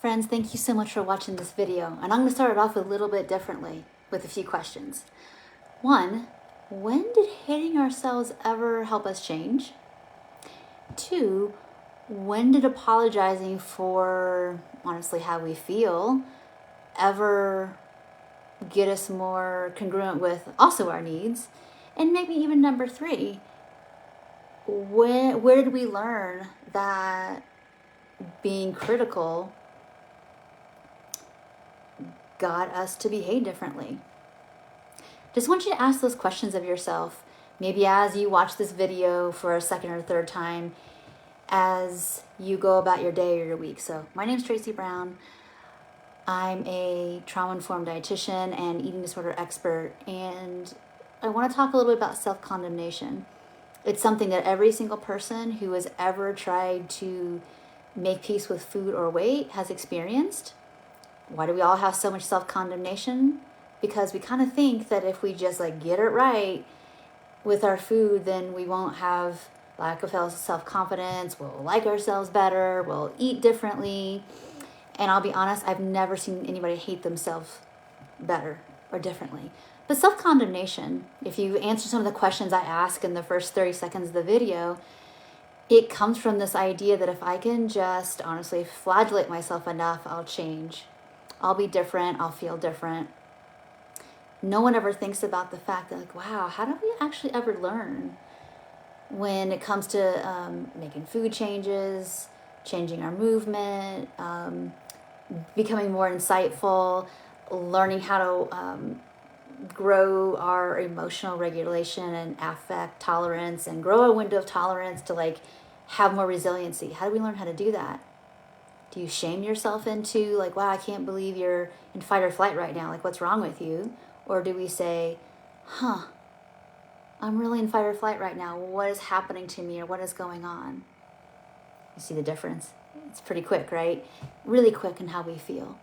Friends, thank you so much for watching this video. And I'm going to start it off a little bit differently with a few questions. One, when did hating ourselves ever help us change? Two, when did apologizing for, honestly, how we feel ever get us more congruent with also our needs? And maybe even number three, where did we learn that being critical got us to behave differently? Just want you to ask those questions of yourself, maybe as you watch this video for a second or third time, as you go about your day or your week. So my name's Tracy Brown. I'm a trauma-informed dietitian and eating disorder expert, and I want to talk a little bit about self-condemnation. It's something that every single person who has ever tried to make peace with food or weight has experienced. Why do we all have so much self-condemnation? Because we kind of think that if we just get it right with our food, then we won't have lack of self-confidence, we'll like ourselves better, we'll eat differently. And I'll be honest, I've never seen anybody hate themselves better or differently. But self-condemnation, if you answer some of the questions I ask in the first 30 seconds of the video, it comes from this idea that if I can just honestly flagellate myself enough, I'll change. I'll be different, I'll feel different. No one ever thinks about the fact that, wow, how do we actually ever learn when it comes to making food changes, changing our movement, becoming more insightful, learning how to grow our emotional regulation and affect tolerance and grow a window of tolerance to have more resiliency. How do we learn how to do that? Do you shame yourself into wow, I can't believe you're in fight or flight right now, what's wrong with you? Or do we say, I'm really in fight or flight right now. What is happening to me, or what is going on? You see the difference? It's pretty quick, right? Really quick in how we feel.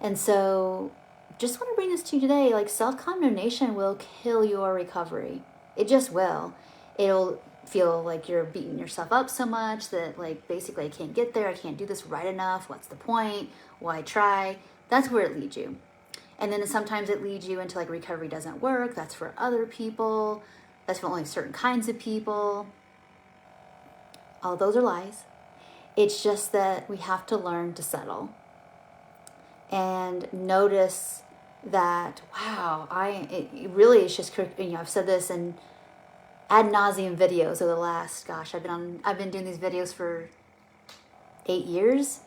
And so just want to bring this to you today. Self-condemnation will kill your recovery. It just will. It'll feel like you're beating yourself up so much that basically I can't get there. I can't do this right enough. What's the point? Why try? That's where it leads you. And then sometimes it leads you into recovery doesn't work. That's for other people. That's for only certain kinds of people. All those are lies. It's just that we have to learn over and notice that, wow, it really is just, I've said this in ad nauseum videos over the last, I've been doing these videos for 8 years,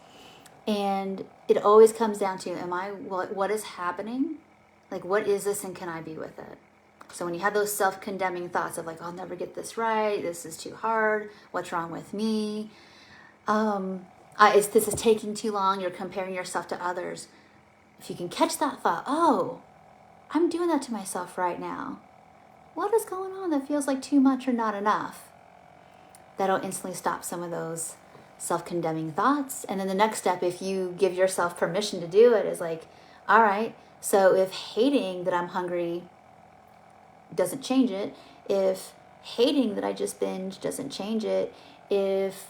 and it always comes down to, what is happening? What is this, and can I be with it? So when you have those self-condemning thoughts of I'll never get this right, this is too hard, what's wrong with me? This is taking too long, you're comparing yourself to others. If you can catch that thought, oh, I'm doing that to myself right now. What is going on that feels like too much or not enough? That'll instantly stop some of those self-condemning thoughts. And then the next step, if you give yourself permission to do it, is all right, so if hating that I'm hungry doesn't change it, if hating that I just binged doesn't change it, if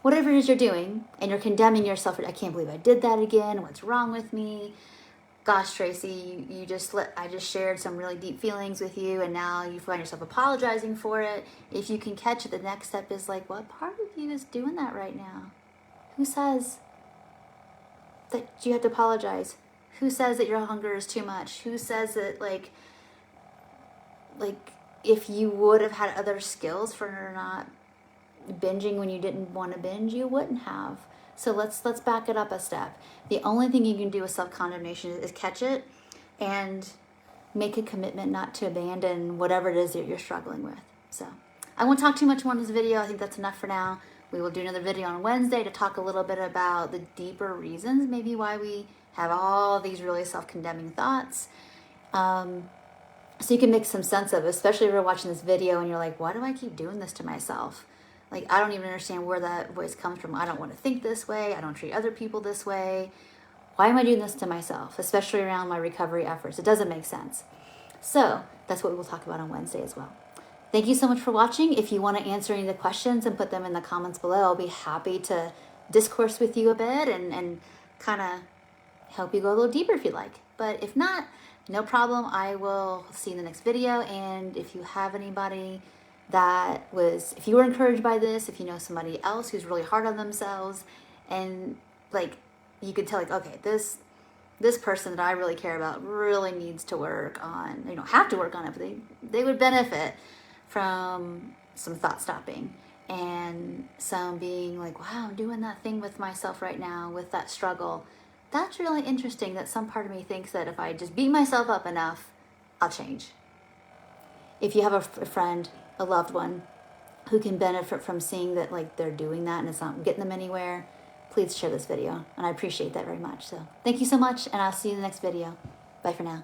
whatever it is you're doing and you're condemning yourself, I can't believe I did that again, what's wrong with me? Gosh, Tracy, I just shared some really deep feelings with you, and now you find yourself apologizing for it. If you can catch it, the next step is what part of you is doing that right now? Who says that you have to apologize? Who says that your hunger is too much? Who says that if you would have had other skills for not binging when you didn't want to binge, you wouldn't have. So let's back it up a step. The only thing you can do with self-condemnation is catch it and make a commitment not to abandon whatever it is that you're struggling with. So I won't talk too much more in this video. I think that's enough for now. We will do another video on Wednesday to talk a little bit about the deeper reasons maybe why we have all these really self-condemning thoughts. So you can make some sense of it, especially if you're watching this video and you're why do I keep doing this to myself? I don't even understand where that voice comes from. I don't want to think this way. I don't treat other people this way. Why am I doing this to myself, especially around my recovery efforts? It doesn't make sense. So that's what we'll talk about on Wednesday as well. Thank you so much for watching. If you want to answer any of the questions and put them in the comments below, I'll be happy to discourse with you a bit and kind of help you go a little deeper if you like. But if not, no problem. I will see you in the next video. And if you have anybody if you were encouraged by this, if you know somebody else who's really hard on themselves, and like you could tell, like, okay, this person that I really care about really needs to work on, you don't have to work on it, but they would benefit from some thought stopping and some being like, wow, I'm doing that thing with myself right now with that struggle. That's really interesting that some part of me thinks that if I just beat myself up enough, I'll change. If you have a friend, a loved one, who can benefit from seeing that, like, they're doing that and it's not getting them anywhere, please share this video. And I appreciate that very much. So thank you so much, and I'll see you in the next video. Bye for now.